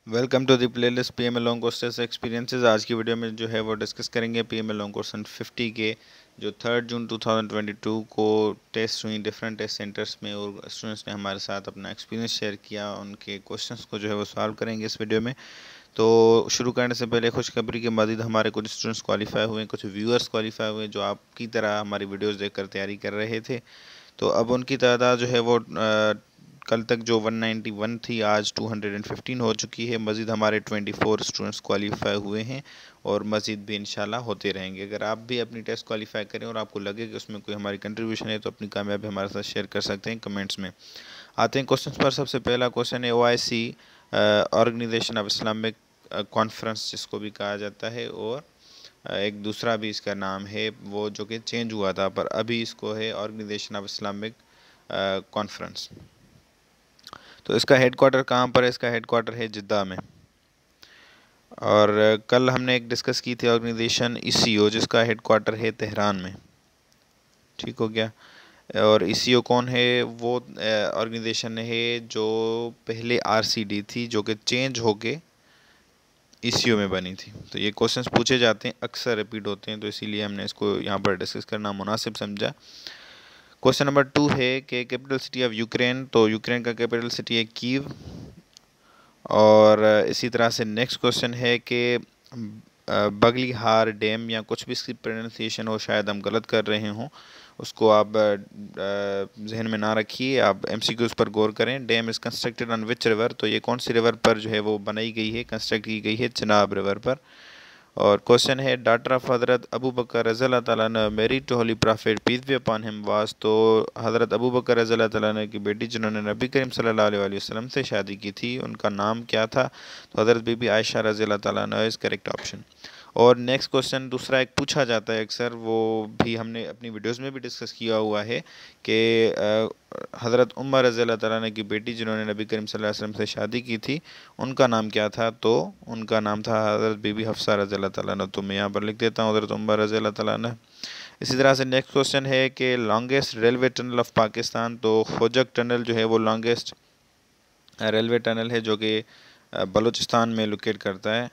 Welcome to the playlist PML long courses experiences. आज की video में जो है वो डिस्कस करेंगे पीएमएल लॉन्ग कोर्स 50 के जो 3 जून 2022 को टेस्ट हुई डिफरेंट टेस्ट सेंटर्स में, और स्टूडेंट्स ने हमारे साथ अपना एक्सपीरियंस शेयर किया। उनके क्वेश्चंस को जो है वो सॉल्व करेंगे इस वीडियो में। तो शुरू करने से पहले खुशखबरी के मज़ीद हमारे कुछ स्टूडेंट्स क्वालिफाई हुए, कुछ व्यूअर्स क्वालिफाई हुए जो आपकी तरह हमारी वीडियोज़ देखकर तैयारी कर रहे थे। तो अब उनकी तादाद जो है वो कल तक जो 191 थी आज 215 हो चुकी है। मज़ीद हमारे 24 स्टूडेंट्स क्वालिफाई हुए हैं और मज़ीद भी इंशाल्लाह होते रहेंगे। अगर आप भी अपनी टेस्ट क्वालिफाई करें और आपको लगे कि उसमें कोई हमारी कंट्रीब्यूशन है तो अपनी कामयाबी हमारे साथ शेयर कर सकते हैं कमेंट्स में। आते हैं क्वेश्चन पर। सबसे पहला क्वेश्चन है OIC organisation of Islamic conference जिसको भी कहा जाता है, और एक दूसरा भी इसका नाम है वो जो कि चेंज हुआ था, पर अभी इसको है ऑर्गेनाइजेशन ऑफ इस्लामिक कॉन्फ्रेंस। तो इसका हेडक्वार्टर कहाँ पर है? इसका हेडक्वार्टर है जिद्दा में। और कल हमने एक डिस्कस की थी ऑर्गेनाइजेशन ECO जिसका हेडक्वार्टर है तेहरान में। ठीक हो गया। और ECO कौन है? वो ऑर्गेनाइजेशन है जो पहले RCD थी जो कि चेंज होके ECO में बनी थी। तो ये क्वेश्चंस पूछे जाते हैं, अक्सर रिपीट होते हैं, तो इसीलिए हमने इसको यहाँ पर डिस्कस करना मुनासिब समझा। क्वेश्चन नंबर 2 है कि कैपिटल सिटी ऑफ यूक्रेन। तो यूक्रेन का कैपिटल सिटी है कीव। और इसी तरह से नेक्स्ट क्वेश्चन है कि बगलीहार डैम, या कुछ भी इसकी प्रोनाउंसिएशन हो, शायद हम गलत कर रहे हों, उसको आप जहन में ना रखिए, आप MCQs पर गौर करें। Dam is constructed on which river? तो ये कौन सी रिवर पर जो है वो बनाई गई है, कंस्ट्रक्ट की गई है? चिनाब रिवर पर। और क्वेश्चन है डॉटर ऑफ हज़रत अबू बकर रज़ियल्लाहु ताला अन्हु married to holy prophet peace be upon him was. तो हज़रत अबू बकर रज़ियल्लाहु ताला अन्हु की बेटी जिन्होंने नबी करीम सल्लल्लाहु अलैहि वसल्लम से शादी की थी, उनका नाम क्या था? तो हज़रत बीबी आयशा रज़ियल्लाहु ताला अन्हा इज़ करेक्ट ऑप्शन। और नेक्स्ट क्वेश्चन दूसरा एक पूछा जाता है अक्सर, वो भी हमने अपनी वीडियोस में भी डिस्कस किया हुआ है कि हज़रत उम्र रज़ियल्लाहु ताला अन्हा की बेटी जिन्होंने नबी करीम सल्लल्लाहु अलैहि वसल्लम से शादी की थी, उनका नाम क्या था? तो उनका नाम था हज़रत बीबी हफ्सा रज़ियल्लाहु ताला अन्हा। तो मैं यहाँ पर लिख देता हूँ हज़रत उम्र रज़ियल्लाहु ताला अन्हा। इसी तरह से नेक्स्ट क्वेश्चन है कि longest railway tunnel of Pakistan. तो खोजक टनल जो है वो लॉन्गेस्ट रेलवे टनल है जो कि बलूचिस्तान में लोकेट करता है।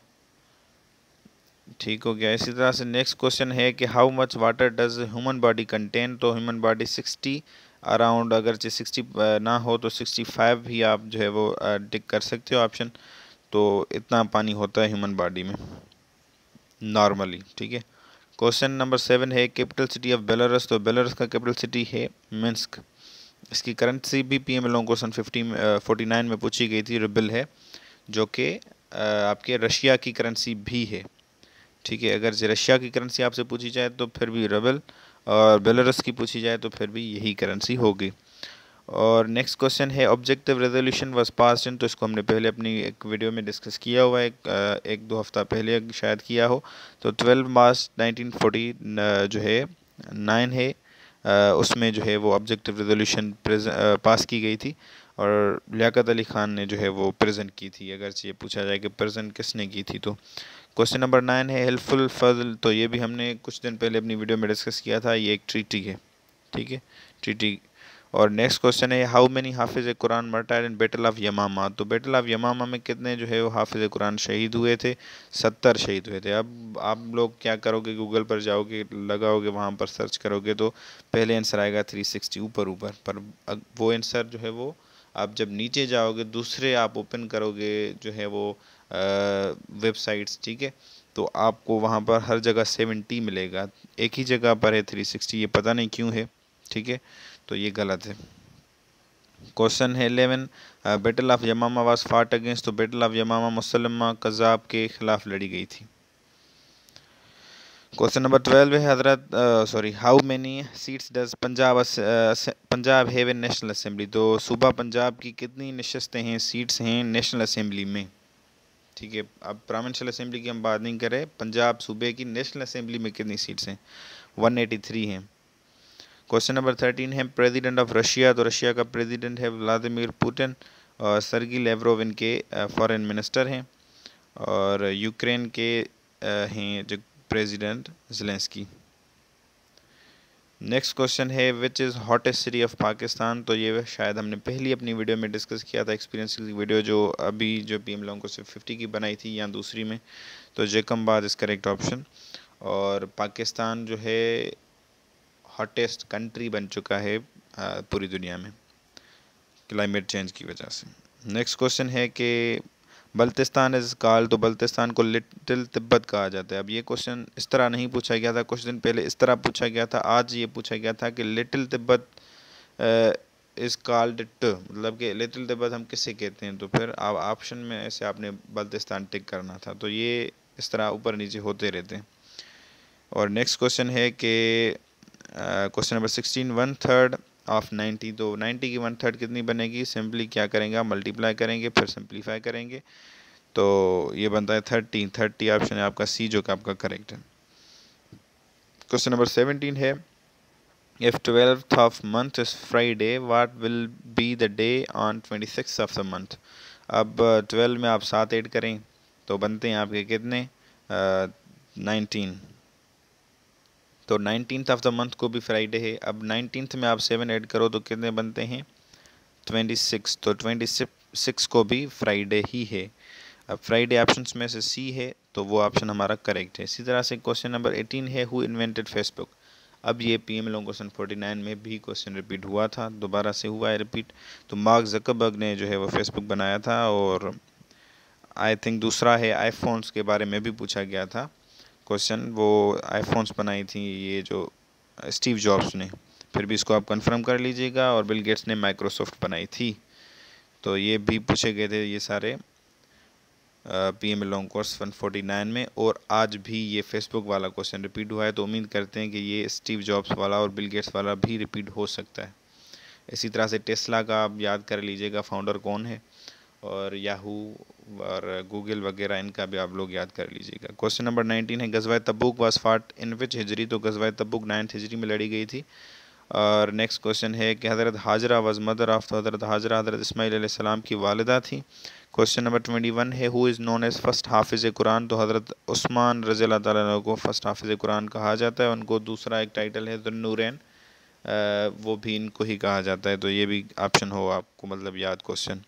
ठीक हो गया। इसी तरह से नेक्स्ट क्वेश्चन है कि how much water does human body contain. तो ह्यूमन बॉडी 60 अराउंड, अगर 60 ना हो तो 65 भी आप जो है वो टिक कर सकते हो ऑप्शन। तो इतना पानी होता है ह्यूमन बॉडी में नॉर्मली। ठीक है। क्वेश्चन नंबर 7 है कैपिटल सिटी ऑफ बेलारूस। तो बेलारूस का कैपिटल सिटी है मिन्स्क। इसकी करेंसी भी पीएम लोगों क्वेश्चन 49 में पूछी गई थी, रुबल है, जो कि आपके रशिया की करेंसी भी है। ठीक है। अगर रशिया की करेंसी आपसे पूछी जाए तो फिर भी रबल, और बेलारूस की पूछी जाए तो फिर भी यही करेंसी होगी। और नेक्स्ट क्वेश्चन है objective resolution was passed in. तो इसको हमने पहले अपनी एक वीडियो में डिस्कस किया हुआ है, एक दो हफ्ता पहले शायद किया हो। तो 12 मार्च 1940 जो है 9 है, उसमें जो है वो ऑब्जेक्टिव रेजोल्यूशन पास की गई थी, और लियाकत अली ख़ान ने जो है वो प्रेजेंट की थी। अगर ये पूछा जाए कि प्रेजेंट किसने की थी, तो क्वेश्चन नंबर 9 है हेल्पफुल फजल। तो ये भी हमने कुछ दिन पहले अपनी वीडियो में डिस्कस किया था, ये एक ट्रीटी है। ठीक है, ट्रीटी। और नेक्स्ट क्वेश्चन है हाउ मेनी हाफिज़ कुरान मर्टायर्ड इन बैटल ऑफ यमामा। तो बैटल ऑफ यमामा में कितने जो है वो हाफिज़ कुरान शहीद हुए थे? 70 शहीद हुए थे। अब आप लोग क्या करोगे, गूगल पर जाओगे, लगाओगे, वहाँ पर सर्च करोगे तो पहले आंसर आएगा 360 ऊपर ऊपर, पर वो आंसर जो है वो आप जब नीचे जाओगे, दूसरे आप ओपन करोगे जो है वो वेबसाइट्स, ठीक है, तो आपको वहाँ पर हर जगह 70 मिलेगा, एक ही जगह पर है 360। ये पता नहीं क्यों है। ठीक है, तो ये गलत है। क्वेश्चन है 11 बैटल ऑफ यमामा वाज फाट अगेंस्ट। तो बैटल ऑफ यमामा मुसलमा कज़ाब के खिलाफ लड़ी गई थी। क्वेश्चन नंबर 12 है हजरत sorry how many seats does Punjab have in national assembly. तो सूबा पंजाब की कितनी नशस्तें हैं, सीट्स हैं नेशनल असेंबली में? ठीक है, अब प्रोविंशियल असेंबली की हम बात नहीं कर रहे, पंजाब सूबे की नेशनल असेंबली में कितनी सीट्स हैं? 183 हैं। क्वेश्चन नंबर 13 है प्रेसिडेंट ऑफ रशिया। तो रशिया का प्रेसिडेंट है व्लादिमीर पुतिन, और सर्गी लेवरोव इनके फॉरेन मिनिस्टर हैं, और यूक्रेन के हैं जो प्रेसिडेंट ज़ेलेंस्की। नेक्स्ट क्वेश्चन है which is hottest city of Pakistan. तो ये शायद हमने पहली अपनी वीडियो में डिस्कस किया था, एक्सपीरियंस की वीडियो जो अभी जो पीएम लोगों को सिर्फ 50 की बनाई थी या दूसरी में। तो जैकबाद इज़ करेक्ट ऑप्शन। और पाकिस्तान जो है हॉटेस्ट कंट्री बन चुका है पूरी दुनिया में क्लाइमेट चेंज की वजह से। नेक्स्ट क्वेश्चन है कि बल्तिस्तान इज़ कॉल्ड, तो बल्तिस्तान को लिटिल तिब्बत कहा जाता है। अब ये क्वेश्चन इस तरह नहीं पूछा गया था, कुछ दिन पहले इस तरह पूछा गया था, आज ये पूछा गया था कि लिटिल तिब्बत इज़ कॉल्ड ट, मतलब कि लिटिल तिब्बत हम किसे कहते हैं। तो फिर आप ऑप्शन में ऐसे आपने बल्तिस्तान टिक करना था। तो ये इस तरह ऊपर नीचे होते रहते हैं। और नेक्स्ट क्वेश्चन है कि क्वेश्चन नंबर 16, 1/3 ऑफ 90। तो 90 की 1/3 कितनी बनेगी? सिंपली क्या करेंगे आप, मल्टीप्लाई करेंगे फिर सिंप्लीफाई करेंगे। तो ये बनता है 30 ऑप्शन है आपका सी जो कि आपका करेक्ट है। क्वेश्चन नंबर 17 है if 12th of month is Friday what will be the day on 26th of the month. अब 12 में आप 7 ऐड करें तो बनते हैं आपके कितने, 19। तो 19th ऑफ द मंथ को भी फ्राइडे है। अब 19th में आप 7 ऐड करो तो कितने बनते हैं, 26। तो 26 को भी फ्राइडे ही है। अब फ्राइडे ऑप्शंस में से सी है तो वो ऑप्शन हमारा करेक्ट है। इसी तरह से क्वेश्चन नंबर 18 है हु इन्वेंटेड फेसबुक। अब ये पीएम लोगों क्वेश्चन 49 में भी क्वेश्चन रिपीट हुआ था, दोबारा से हुआ है रिपीट। तो मार्क जकरबर्ग ने जो है वो फेसबुक बनाया था। और आई थिंक दूसरा है आईफोन्स के बारे में भी पूछा गया था क्वेश्चन, वो आईफोन्स बनाई थी ये जो स्टीव जॉब्स ने। फिर भी इसको आप कंफर्म कर लीजिएगा। और बिल गेट्स ने माइक्रोसॉफ्ट बनाई थी। तो ये भी पूछे गए थे ये सारे पीएम लॉन्ग कोर्स 149 में। और आज भी ये फेसबुक वाला क्वेश्चन रिपीट हुआ है। तो उम्मीद करते हैं कि ये स्टीव जॉब्स वाला और बिल गेट्स वाला भी रिपीट हो सकता है। इसी तरह से टेस्ला का आप याद कर लीजिएगा फाउंडर कौन है, और याहू और गूगल वगैरह इनका भी आप लोग याद कर लीजिएगा। क्वेश्चन नंबर 19 है गज़वा तबूक वाज फाट इन विच हिजरी। तो गज़वा तबूक 9th हिजरी में लड़ी गई थी। और नेक्स्ट क्वेश्चन है कि हज़रत हाजरा वाज मदर ऑफ, तो हज़रत हाजरा हज़रत इस्माईल अलैहिस्सलाम की वालिदा थी। क्वेश्चन नंबर 21 है who is known as first हाफिज़ कुरान। तो हज़रत उस्मान रज़ी अल्लाह तआला अन्हु को फर्स्ट हाफिज़ कुरान कहा जाता है। उनको दूसरा एक टाइटल है दुन्नूरैन, वो भी इनको ही कहा जाता है। तो ये भी ऑप्शन हो आपको मतलब याद question.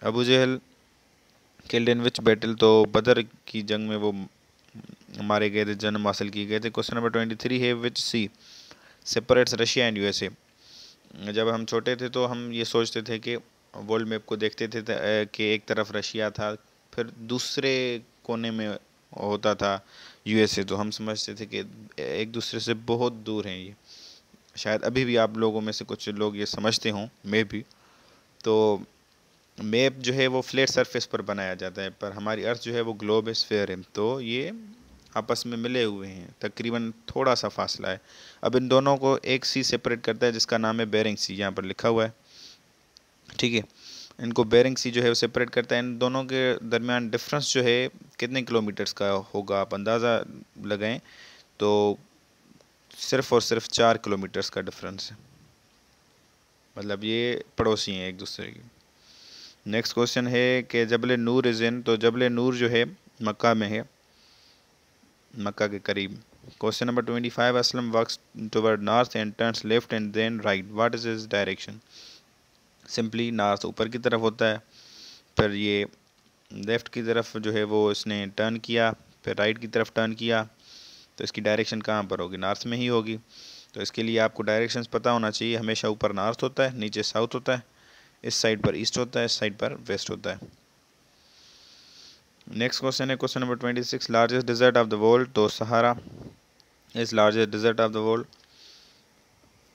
Abu Jahl killed in which battle. तो बदर की जंग में वो मारे गए थे, जन्म हासिल किए गए थे। क्वेश्चन नंबर 23 है विच सी सेपरेट्स रशिया एंड यूएसए। जब हम छोटे थे तो हम ये सोचते थे कि वर्ल्ड मैप को देखते थे कि एक तरफ रशिया था, फिर दूसरे कोने में होता था यूएसए। तो हम समझते थे कि एक दूसरे से बहुत दूर हैं ये। शायद अभी भी आप लोगों में से कुछ लोग ये समझते हों, मे भी। तो मैप जो है वो फ्लैट सरफेस पर बनाया जाता है, पर हमारी अर्थ जो है वो ग्लोब है, स्फीयर है। तो ये आपस में मिले हुए हैं, तकरीबन थोड़ा सा फासला है। अब इन दोनों को एक सी सेपरेट करता है जिसका नाम है बेरिंग सी, यहाँ पर लिखा हुआ है, ठीक है। इनको बेरिंग सी जो है वो सेपरेट करता है। इन दोनों के दरमियान डिफरेंस जो है कितने किलोमीटर्स का होगा आप अंदाज़ा लगाएं। तो सिर्फ़ और सिर्फ 4 किलोमीटर्स का डिफरेंस है, मतलब ये पड़ोसी हैं एक दूसरे के। नेक्स्ट क्वेश्चन है कि जबल नूर इज़ इन। तो जबल नूर जो है मक्का में है, मक्का के करीब। Question number 25 Aslam works toward north and turns left and then right, what is his direction. Simply north ऊपर की तरफ होता है, फिर ये लेफ़्ट की तरफ जो है वो इसने टर्न किया, फिर राइट की तरफ टर्न किया। तो इसकी डायरेक्शन कहाँ पर होगी, नॉर्थ में ही होगी। तो इसके लिए आपको डायरेक्शंस पता होना चाहिए। हमेशा ऊपर नॉर्थ होता है, नीचे साउथ होता है, इस साइड पर ईस्ट होता है, इस साइड पर वेस्ट होता है। नेक्स्ट क्वेश्चन है question number 26 largest desert of the world. तो Sahara is largest desert of the world.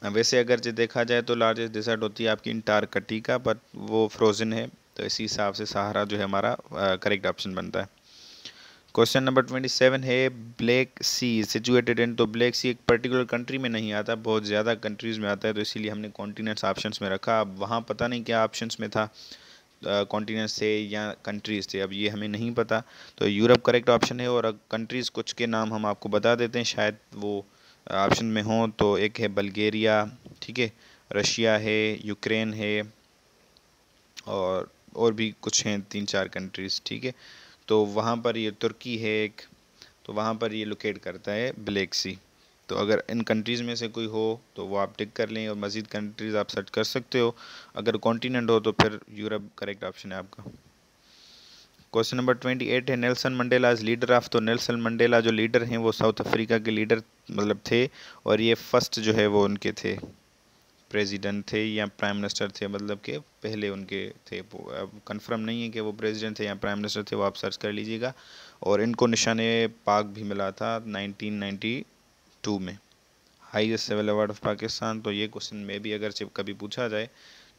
वैसे अगर जो देखा जाए तो लार्जेस्ट डिजर्ट होती है आपकी अंटार्कटिका, बट वो फ्रोज़न है। तो इसी हिसाब से सहारा जो है हमारा करेक्ट ऑप्शन बनता है। क्वेश्चन नंबर 27 है ब्लैक सी सिचुएटेड इन। तो ब्लैक सी एक पर्टिकुलर कंट्री में नहीं आता, बहुत ज़्यादा कंट्रीज़ में आता है। तो इसीलिए हमने कॉन्टिनेंट्स ऑप्शंस में रखा। अब वहाँ पता नहीं क्या ऑप्शंस में था, कॉन्टिनेंट्स थे या कंट्रीज़ थे, अब ये हमें नहीं पता। तो यूरोप करेक्ट ऑप्शन है। और कंट्रीज़ कुछ के नाम हम आपको बता देते हैं, शायद वो ऑप्शन में हो। तो एक है बल्गेरिया, ठीक है, रशिया है, यूक्रेन है, और भी कुछ हैं 3-4 कंट्रीज़, ठीक है। तो वहाँ पर ये तुर्की है एक, तो वहाँ पर ये लोकेट करता है ब्लैक सी। तो अगर इन कंट्रीज़ में से कोई हो तो वो आप टिक कर लें और मज़ीद कंट्रीज़ आप सर्च कर सकते हो। अगर कॉन्टिनेंट हो तो फिर यूरोप करेक्ट ऑप्शन है आपका। क्वेश्चन नंबर 28 है, Nelson Mandela is leader of. तो नेल्सन मंडेला जो लीडर हैं वो साउथ अफ्रीका के लीडर मतलब थे, और ये फर्स्ट जो है वो उनके थे प्रेसिडेंट थे या प्राइम मिनिस्टर थे, मतलब कि पहले उनके थे। अब कंफर्म नहीं है कि वो प्रेसिडेंट थे या प्राइम मिनिस्टर थे, वो आप सर्च कर लीजिएगा। और इनको निशान पाक भी मिला था 1992 में, highest civil award of Pakistan. तो ये क्वेश्चन में भी अगर कभी पूछा जाए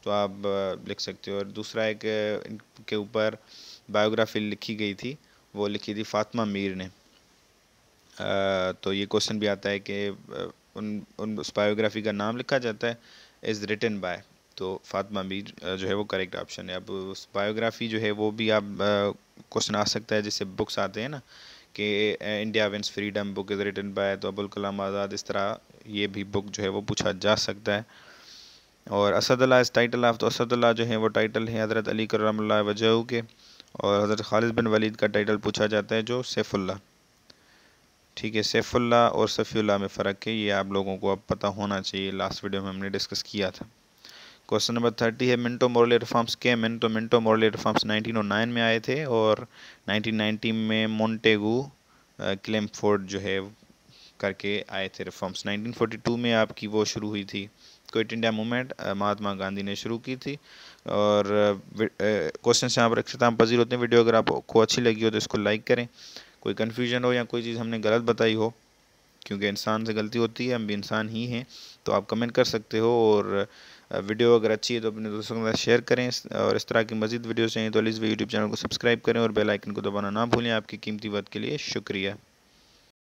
तो आप लिख सकते हो। और दूसरा एक इनके ऊपर बायोग्राफी लिखी गई थी, वो लिखी थी फातिमा मीर ने। तो ये क्वेश्चन भी आता है कि उन उस बायोग्राफी का नाम लिखा जाता है इज़ रिटन बाय, तो फातिमा मीर जो है वो करेक्ट ऑप्शन है। अब उस बायोग्राफी जो है वो भी आप क्वेश्चन आ सकता है, जैसे बुक्स आते हैं ना कि India wins freedom book is written by, तो अबुल कलाम आज़ाद, इस तरह ये भी बुक जो है वो पूछा जा सकता है। और असदुल्लाह इस टाइटल ऑफ, तो असदुल्लाह जो है वो टाइटल है हज़रत अली करमल्लाहु वजहहू के। और हज़रत खालिद बिन वलीद का टाइटल पूछा जाता है जो सैफुल्लाह। ठीक है, सैफुल्लाह और सफ़ीउल्लाह में फ़र्क है, ये आप लोगों को अब पता होना चाहिए, लास्ट वीडियो में हमने डिस्कस किया था। क्वेश्चन नंबर 30 है, मिंटो मोरले रिफॉर्म्स के मिन। तो मिंटो मोरले रिफॉर्म्स 1909 में आए थे, और 1990 में मोंटेगू क्लेमफोर्ड जो है करके आए थे रिफॉर्म्स। 1942 में आपकी वो शुरू हुई थी quit India movement, Mahatma Gandhi ने शुरू की थी। और क्वेश्चन से यहाँ पर अख्ताम पजीर होते हैं। वीडियो अगर आपको अच्छी लगी हो तो इसको लाइक करें। कोई कन्फ्यूजन हो या कोई चीज़ हमने गलत बताई हो, क्योंकि इंसान से गलती होती है, हम भी इंसान ही हैं, तो आप कमेंट कर सकते हो। और वीडियो अगर अच्छी है तो अपने दोस्तों के साथ शेयर करें। और इस तरह की मज़ीद वीडियो चाहिए तो प्लीज़ यूट्यूब चैनल को सब्सक्राइब करें और बेल आइकन को दबाना ना भूलें। आपकी कीमती वक्त के लिए शुक्रिया।